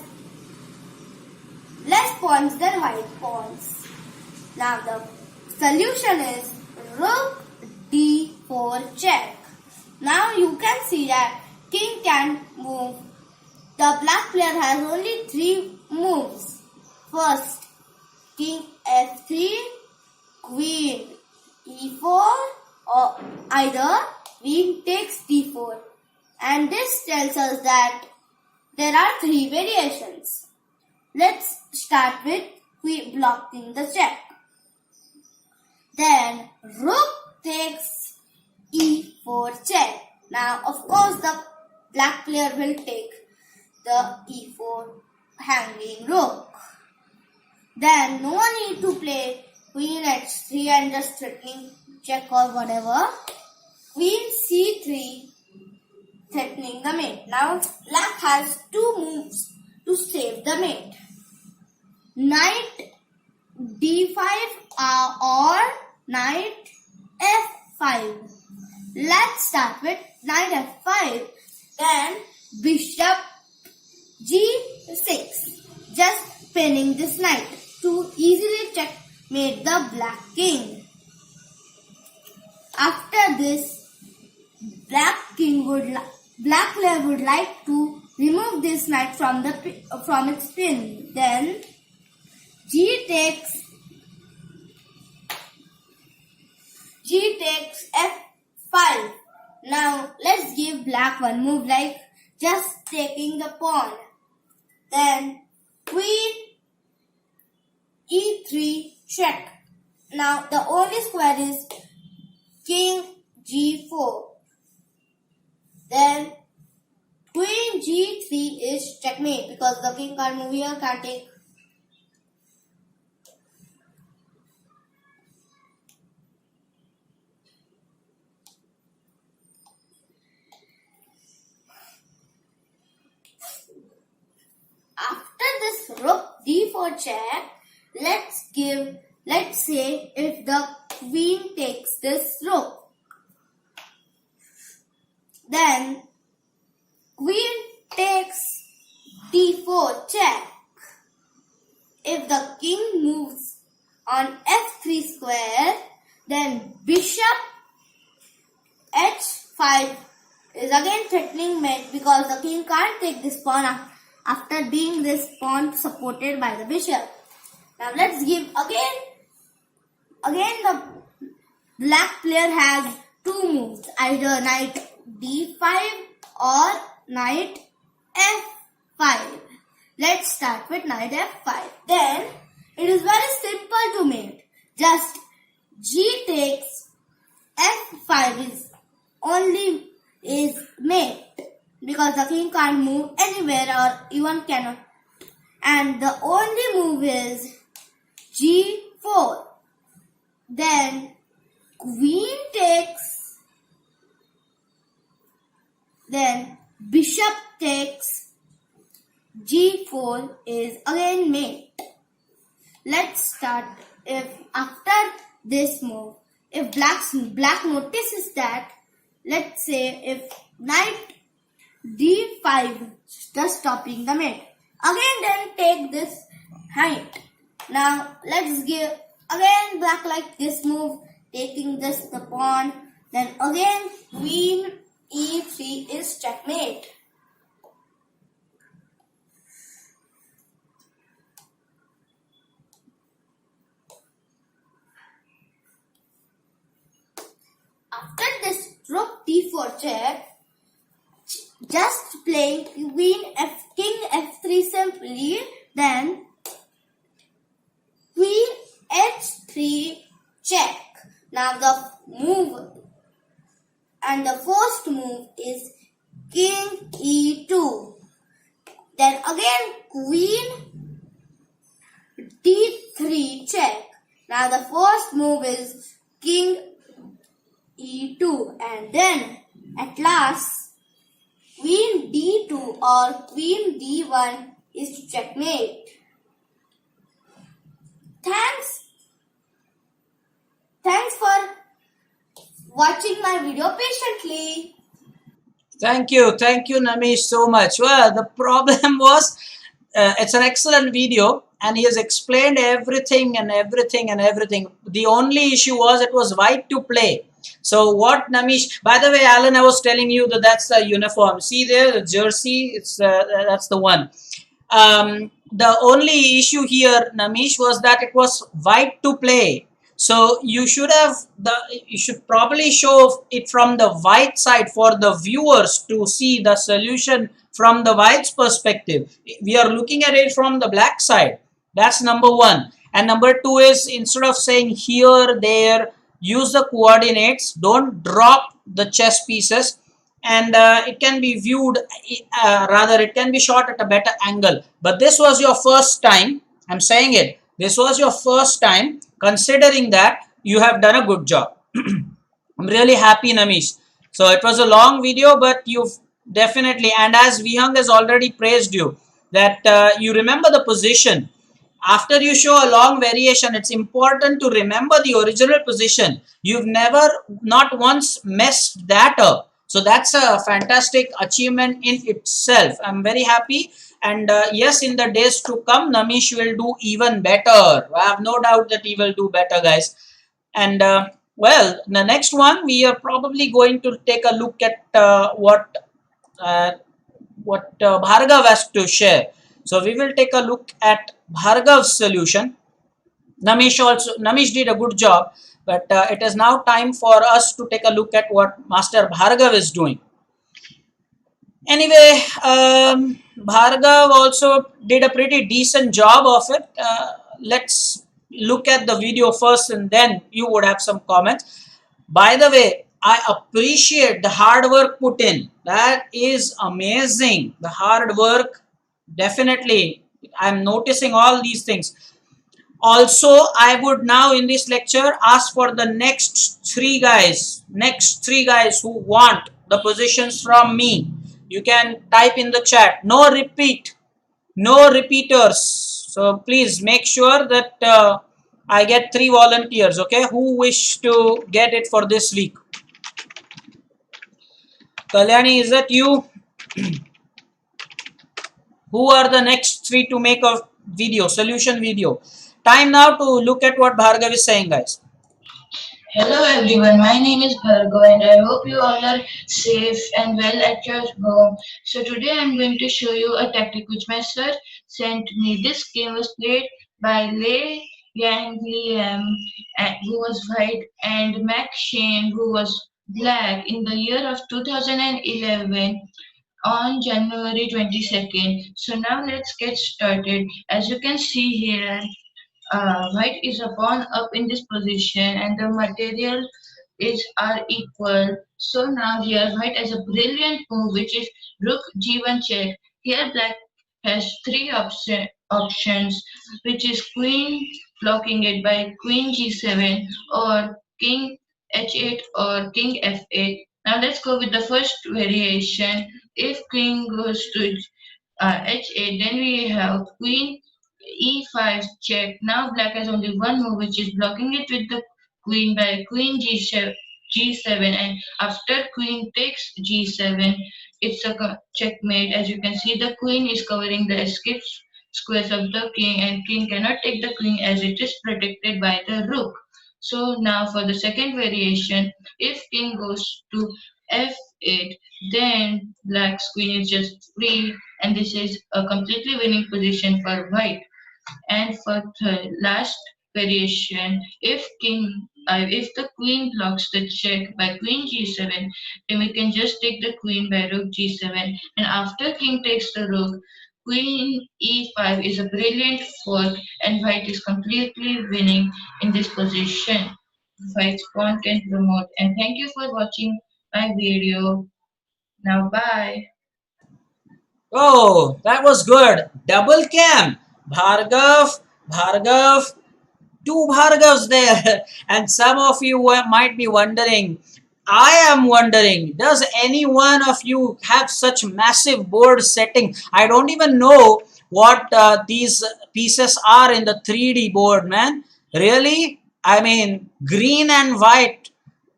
less pawns than white pawns. Now the solution is rook d4 check. Now you can see that king can move. The black player has only 3 moves. First, king f3, queen e4, or either queen takes d4. And this tells us that there are 3 variations. Let's start with queen blocking the check. Then rook takes e4 check. Now of course the black player will take the e4 hanging rook. Then no need to play queen h3 and just threatening check or whatever. Queen c3, threatening the mate. Now black has two moves to save the mate. Knight d5 or knight f5. Let's start with knight f5. Then bishop g6. Just pinning this knight to easily checkmate the black king. After this, black player would like to remove this knight from its pin. Then g takes f5. Now let's give black one move like just taking the pawn. Then queen e3 check. Now the only square is king g4. Then queen g3 is checkmate because the king can't move here, can't take. After this rook d4 check, let's say if the queen takes this rook, then queen takes d4 check. If the king moves on f3 square, then bishop h5 is again threatening mate because the king can't take this pawn after being this pawn supported by the bishop. Now let's give again the black player has two moves, either knight d5 or knight f5. Let's start with knight f5. Then it is very simple to mate. Just g takes f5 is mate because the king can't move anywhere or even cannot. And the only move is g4. Then queen takes, then bishop takes, g4 is again mate. Let's start. If after this move, if black notices that, let's say if knight d5 just stopping the mate, again then take this knight. Now let's give again black like this move, taking this the pawn. Then again queen e3 is checkmate. After this rook d4 check, just playing king f3 simply, then queen h3 check. Now the move and the first move is king e2. Then again queen d3 check. Now the first move is king e2, and then at last queen d2 or queen d1 is checkmate. Thanks for watching my video patiently. Thank you, Namish, so much. Well, the problem was, it's an excellent video, and he has explained everything. The only issue was it was white to play. So what Namish, by the way, Alan, I was telling you that's the uniform. See there, the jersey, that's the one. The only issue here, Namish, was that it was white to play. So you should probably show it from the white side for the viewers to see the solution from the white's perspective. We are looking at it from the black side. That's number one. And number two is, instead of saying here, there, use the coordinates. Don't drop the chess pieces. And it can be viewed, rather it can be shot at a better angle. But this was your first time, I'm saying it, this was your first time. Considering that, you have done a good job. I'm really happy, Namish. So it was a long video, but you've Definitely. And as Vihang has already praised you, that you remember the position. After you show a long variation, it's important to remember the original position. You've never, not once messed that up. So that's a fantastic achievement in itself. I'm very happy. And yes, in the days to come, Namish will do even better. I have no doubt that he will do better, guys. And well, the next one, we are probably going to take a look at uh, Bhargav has to share. So we will take a look at Bhargav's solution. Namish did a good job, but it is now time for us to take a look at what Master Bhargav is doing. Anyway, Bhargav also did a pretty decent job of it. Let's look at the video first, and then you would have some comments. By the way, I appreciate the hard work put in. That is amazing. The hard work, definitely. I'm noticing all these things. Also, I would now in this lecture ask for the next three guys who want the positions from me. You can type in the chat. No repeaters. So please make sure that I get 3 volunteers, okay, who wish to get it for this week. Kalyani, is that you? Who are the next three to make a video, solution video? Time now to look at what Bhargav is saying, guys. Hello everyone, my name is Bhargav and I hope you all are safe and well at your home. So today I'm going to show you a tactic which my sir sent me. This game was played by Lei Yang Liam, who was white, and Mac Shane, who was black, in the year of 2011 on January 22nd. So now let's get started. As you can see here, white is a pawn up in this position and the material is are equal. So now here white has a brilliant move which is rook g1 check. Here black has three options which is queen blocking it by queen g7 or king h8 or king f8. Now let's go with the first variation. If king goes to h8, then we have queen e5 check. Now black has only one move which is blocking it with the queen by queen g7, and after queen takes g7 it's a checkmate. As you can see, the queen is covering the escape squares of the king and king cannot take the queen as it is protected by the rook. So now for the second variation, if king goes to f8, then black's queen is just free and this is a completely winning position for white. And for the last variation, if the queen blocks the check by queen g7, then we can just take the queen by rook g7. And after king takes the rook, queen e5 is a brilliant fork, and white is completely winning in this position. White's pawn can promote. And thank you for watching my video. Now bye. Oh, that was good. Double cam. Bhargav, two Bhargavs there. And some of you might be wondering, I am wondering, does any one of you have such massive board setting? I don't even know what these pieces are in the 3D board, man. Really? I mean, green and white.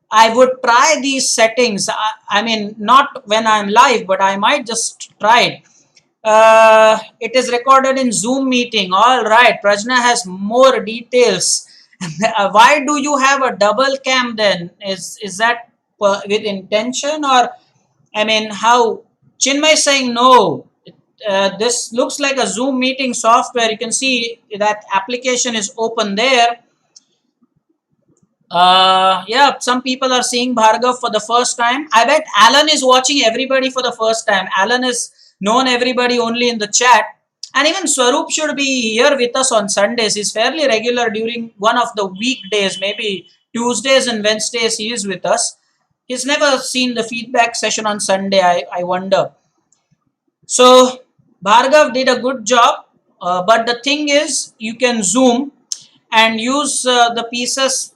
I would try these settings. I mean, not when I'm live, but I might just try it. It is recorded in Zoom meeting. All right, Prajna has more details. Why do you have a double cam then? Is that with intention, or I mean, how? Chinmay is saying no. This looks like a Zoom meeting software. You can see that application is open there. Yeah, some people are seeing Bhargav for the first time. I bet Alan is watching everybody for the first time. Alan is known everybody only in the chat. And even Swaroop should be here with us on Sundays. He's fairly regular during one of the weekdays, maybe Tuesdays and Wednesdays he is with us. He's never seen the feedback session on Sunday, I wonder. So Bhargav did a good job. But the thing is, you can zoom and use the pieces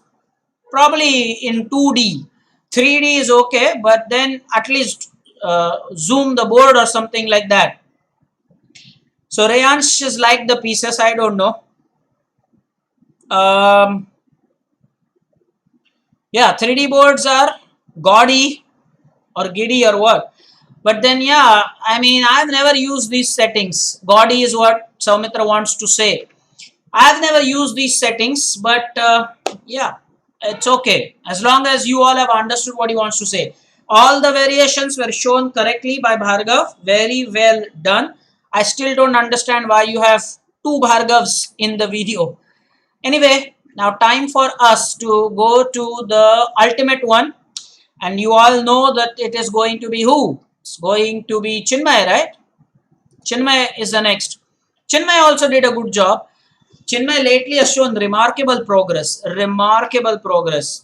probably in 2D. 3D is okay, but then at least zoom the board or something like that. So Rayansh is like the pieces, I don't know. Yeah, 3D boards are gaudy or giddy or what. But then, yeah, I mean, I've never used these settings. Gaudy is what Soumitra wants to say. I've never used these settings, but yeah, it's okay. As long as you all have understood what he wants to say. All the variations were shown correctly by Bhargav. Very well done. I still don't understand why you have two Bhargavs in the video. Anyway, now time for us to go to the ultimate one. And you all know that it is going to be who? It's going to be Chinmay, right? Chinmay is the next. Chinmay also did a good job. Chinmay lately has shown remarkable progress. Remarkable progress.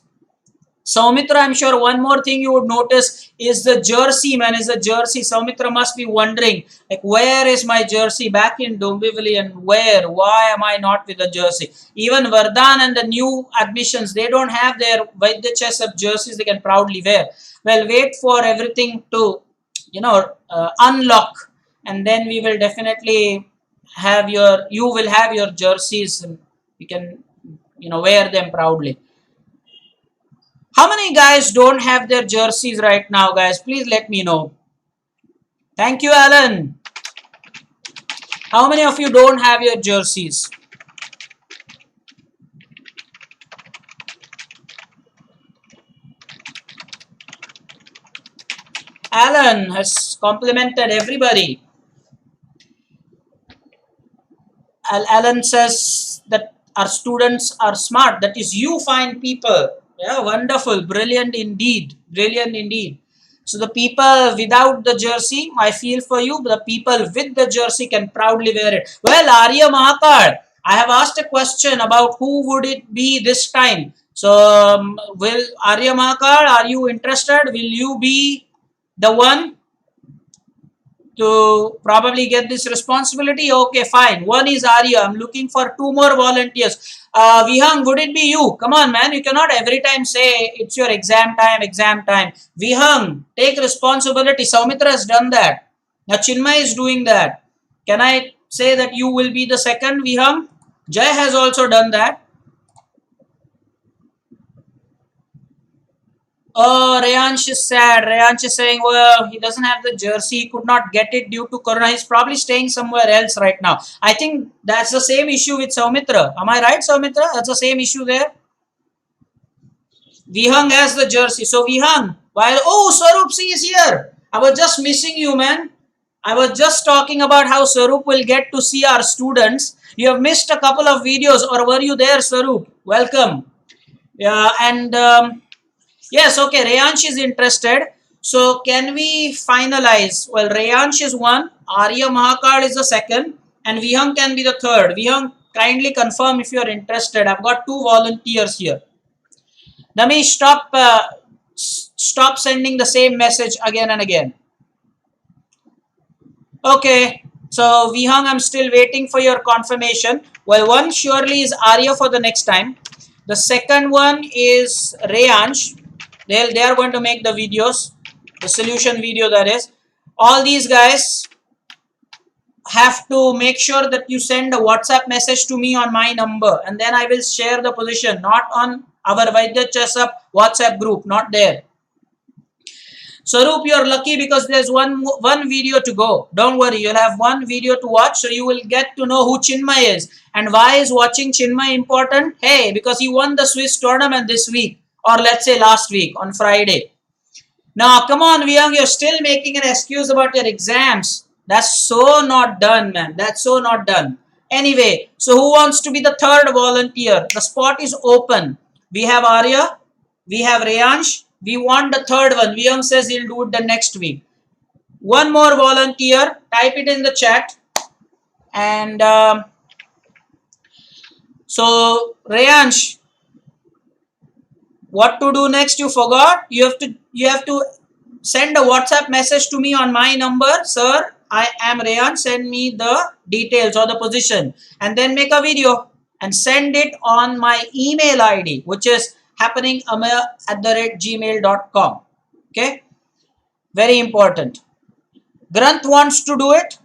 Soumitra, I'm sure one more thing you would notice is the jersey, man, is the jersey. Soumitra must be wondering, like, where is my jersey back in Dombivli and where? Why am I not with the jersey? Even Vardhan and the new admissions, they don't have their Vaidya chess of jerseys they can proudly wear. Well, wait for everything to, unlock, and then we will definitely have you will have your jerseys and you can, wear them proudly. How many guys don't have their jerseys right now, guys? Please let me know. Thank you, Alan. How many of you don't have your jerseys? Alan has complimented everybody. Alan says that our students are smart. That is, you fine people. Yeah, wonderful. Brilliant indeed. Brilliant indeed. So the people without the jersey, I feel for you. The people with the jersey can proudly wear it. Well, Arya Mahakal, I have asked a question about who would it be this time. So, will Arya Mahakal, are you interested? Will you be the one to probably get this responsibility? Okay, fine. One is Arya. I'm looking for two more volunteers. Vihang, would it be you? Come on, man. You cannot every time say it's your exam time, exam time. Vihang, take responsibility. Soumitra has done that. Now Chinmay is doing that. Can I say that you will be the second, Vihang? Jay has also done that. Oh, Rayansh is sad. Rayansh is saying, well, he doesn't have the jersey. He could not get it due to Corona. He's probably staying somewhere else right now. I think that's the same issue with Soumitra. Am I right, Soumitra? That's the same issue there. Vihang has the jersey. So, Vihang, Swarup C is here. I was just missing you, man. I was just talking about how Swarup will get to see our students. You have missed a couple of videos, or were you there, Swarup? Welcome. Yeah, and yes, okay, Rayansh is interested. So can we finalize? Well, Rayansh is one, Arya Mahakal is the second, and Vihang can be the third. Vihang, kindly confirm if you are interested. I've got two volunteers here. Nami, stop sending the same message again and again. Okay, so Vihang, I'm still waiting for your confirmation. Well, one surely is Arya for the next time. The second one is Rayansh. They are going to make the videos, the solution video, that is. All these guys have to make sure that you send a WhatsApp message to me on my number, and then I will share the position, not on our Vaidya Chess Up WhatsApp group, not there. Swarup, you're lucky because there's one video to go. Don't worry, you'll have one video to watch, so you will get to know who Chinmay is. And why is watching Chinmay important? Hey, because he won the Swiss tournament this week, or let's say last week on Friday. Now, come on, Vihang, you're still making an excuse about your exams. That's so not done, man. That's so not done. Anyway, so who wants to be the third volunteer? The spot is open. We have Arya, we have Rayansh, we want the third one. Vihang says he'll do it the next week. One more volunteer, type it in the chat. And so, Rayansh, what to do next? You forgot? You have to send a WhatsApp message to me on my number. Sir, I am Rayan. Send me the details or the position. And then make a video and send it on my email ID, which is happeningama@gmail.com. Okay. Very important. Granth wants to do it.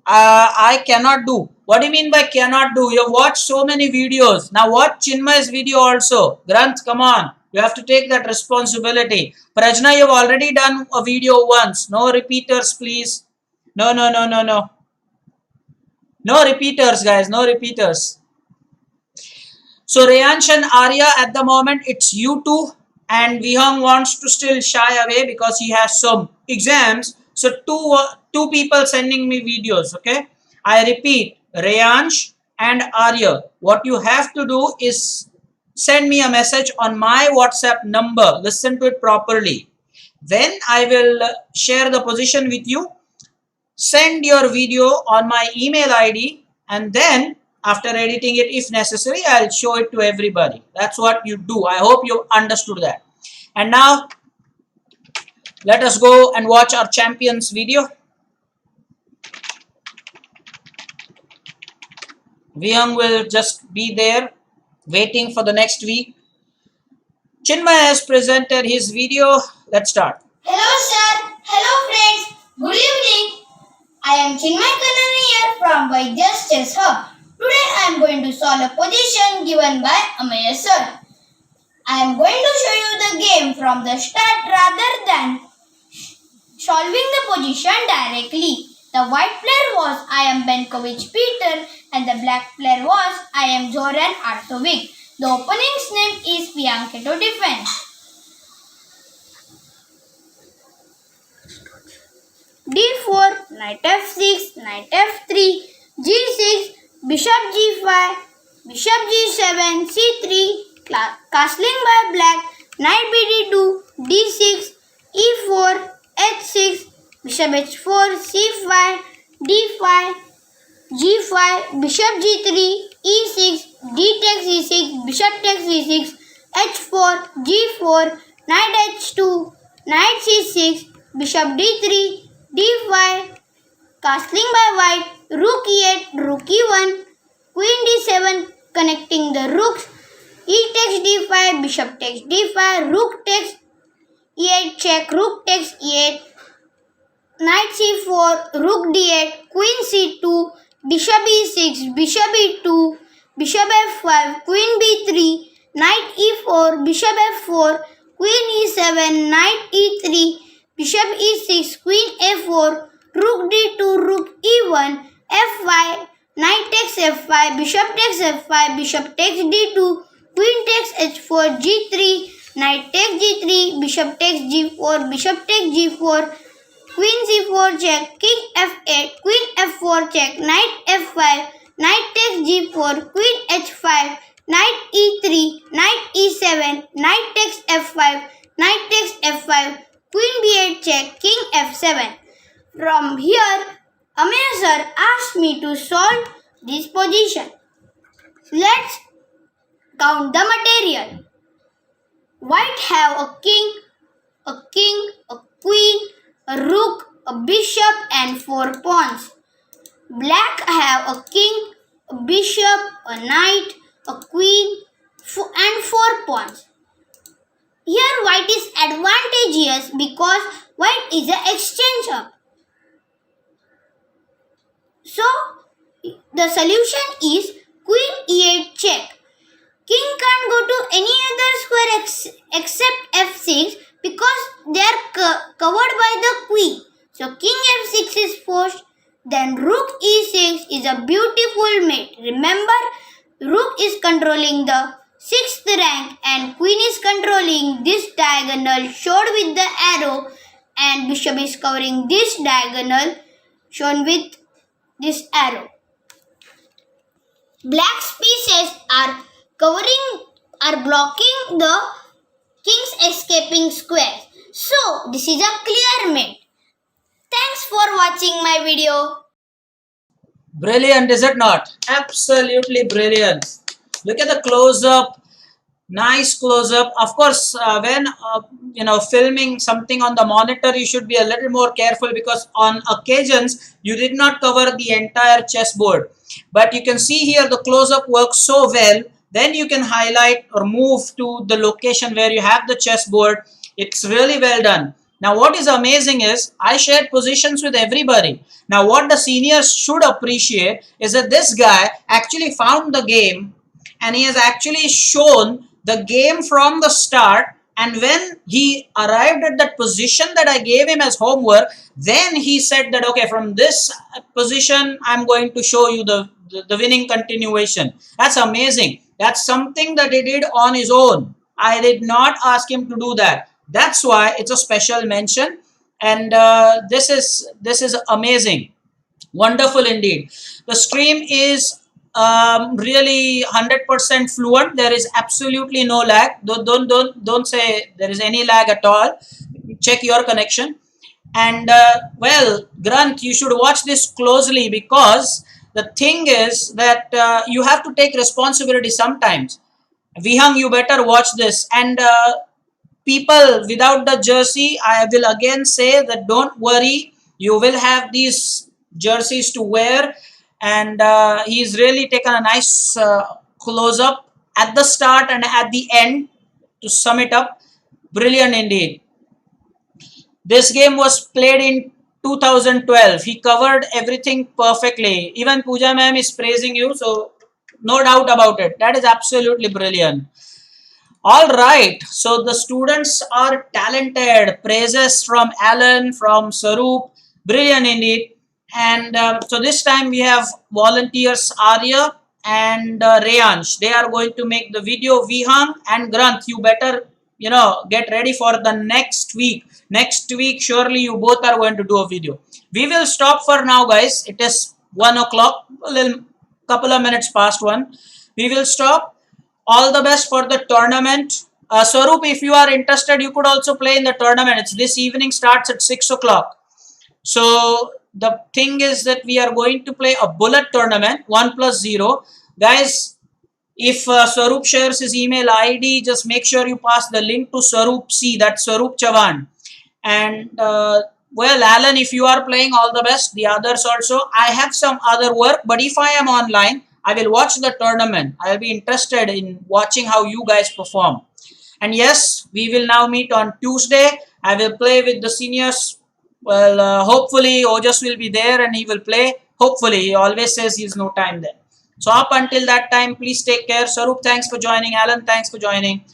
I cannot do. What do you mean by cannot do? You've watched so many videos. Now watch Chinmay's video also. Granth, come on. You have to take that responsibility. Prajna, you've already done a video once. No repeaters, please. No, no, no, no, no. No repeaters, guys. No repeaters. So Reyansh and Arya, at the moment it's you two, and Vihang wants to still shy away because he has some exams. So two people sending me videos. Okay, I repeat, Reyansh and Arya. What you have to do is send me a message on my WhatsApp number. Listen to it properly. Then I will share the position with you. Send your video on my email ID, and then after editing it, if necessary, I'll show it to everybody. That's what you do. I hope you understood that. And now let us go and watch our champions video. Vihang will just be there waiting for the next week. Chinmay has presented his video. Let's start. Hello sir, hello friends, good evening. I am Chinmay Kananier from Vaidya's Chess Hub. Today I am going to solve a position given by Amaya sir. I am going to show you the game from the start rather than solving the position directly. The white player was I am Benkovic Peter and the black player was I am Zoran Artovic. The opponent's name is Pianketo Defense. D4, knight f6, knight f3, g6, bishop g5, bishop g7, c3, castling by black, knight bd2, d6, e4, h6, bishop h4, c5, d5, g5, bishop g3, e6, d takes e6, bishop takes e6, h4, g4, knight h2, knight c6, bishop d3, d5, castling by white, rook e8, rook e1, queen d7, connecting the rooks, e takes d5, bishop takes d5, rook takes e8 check, rook takes e8, knight c4, rook d8, queen c2, bishop e6, bishop e2, bishop f5, queen b3, knight e4, bishop f4, queen e7, knight e3, bishop e6, queen a4, rook d2, rook e1, f5, knight takes f5, bishop takes f5, bishop takes d2, queen takes h4, g3, knight takes g3, bishop takes g4, bishop takes g4, queen c4 check, king f8, queen f4 check, knight f5, knight takes g4, queen h5, knight e3, knight e7, knight takes f5, knight takes f5, queen b8 check, king f7. From here, Amir sir asked me to solve this position. Let's count the material. White have a king, a queen, a rook, a bishop and 4 pawns. Black have a king, a bishop, a knight, a queen and 4 pawns. Here white is advantageous because white is an exchange up. So the solution is queen e8 check. King can't go to any other square except f6 because they are covered by the queen. So king f6 is forced. Then rook e6 is a beautiful mate. Remember, rook is controlling the 6th rank and queen is controlling this diagonal shown with the arrow, and bishop is covering this diagonal shown with this arrow. Black's pieces are blocking the king's escaping squares. So this is a clear mate. Thanks for watching my video. Brilliant, is it not? Absolutely brilliant. Look at the close-up. Nice close-up. Of course, when filming something on the monitor, you should be a little more careful because on occasions you did not cover the entire chessboard. But you can see here the close-up works so well. Then you can highlight or move to the location where you have the chessboard. It's really well done. Now what is amazing is I shared positions with everybody. Now what the seniors should appreciate is that this guy actually found the game, and he has actually shown the game from the start, and when he arrived at that position that I gave him as homework, then he said that okay, from this position I'm going to show you the winning continuation. That's amazing. That's something that he did on his own. I did not ask him to do that. That's why it's a special mention, and this is amazing. Wonderful indeed. The stream is really 100% fluent. There is absolutely no lag. Don't say there is any lag at all. Check your connection. And well, Grant, you should watch this closely, because the thing is that you have to take responsibility sometimes. Vihang, you better watch this. And people without the jersey, I will again say that don't worry, you will have these jerseys to wear. And he's really taken a nice close up at the start and at the end to sum it up. Brilliant indeed. This game was played in 2012. He covered everything perfectly. Even Pooja ma'am is praising you, so no doubt about it. That is absolutely brilliant. All right, so the students are talented. Praises from Alan, from Sarup, brilliant indeed. And so this time we have volunteers Arya and Rayansh. They are going to make the video. Vihang and Granth, you better get ready for the next week. Next week, surely you both are going to do a video. We will stop for now, guys. It is 1 o'clock, a little couple of minutes past 1. We will stop. All the best for the tournament. Swaroop, if you are interested, you could also play in the tournament. It's this evening, starts at 6 o'clock. So the thing is that we are going to play a bullet tournament, 1+0. Guys, if Swaroop shares his email ID, just make sure you pass the link to Swaroop C, that's Swaroop Chavan. And well, Alan, if you are playing, all the best. The others also. I have some other work, but if I am online, I will watch the tournament. I will be interested in watching how you guys perform. And yes, we will now meet on Tuesday. I will play with the seniors. Well, hopefully Ojas will be there and he will play. Hopefully, he always says he has no time there. So up until that time, please take care. Sarup, thanks for joining. Alan, thanks for joining.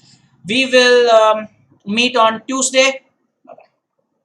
We will meet on Tuesday.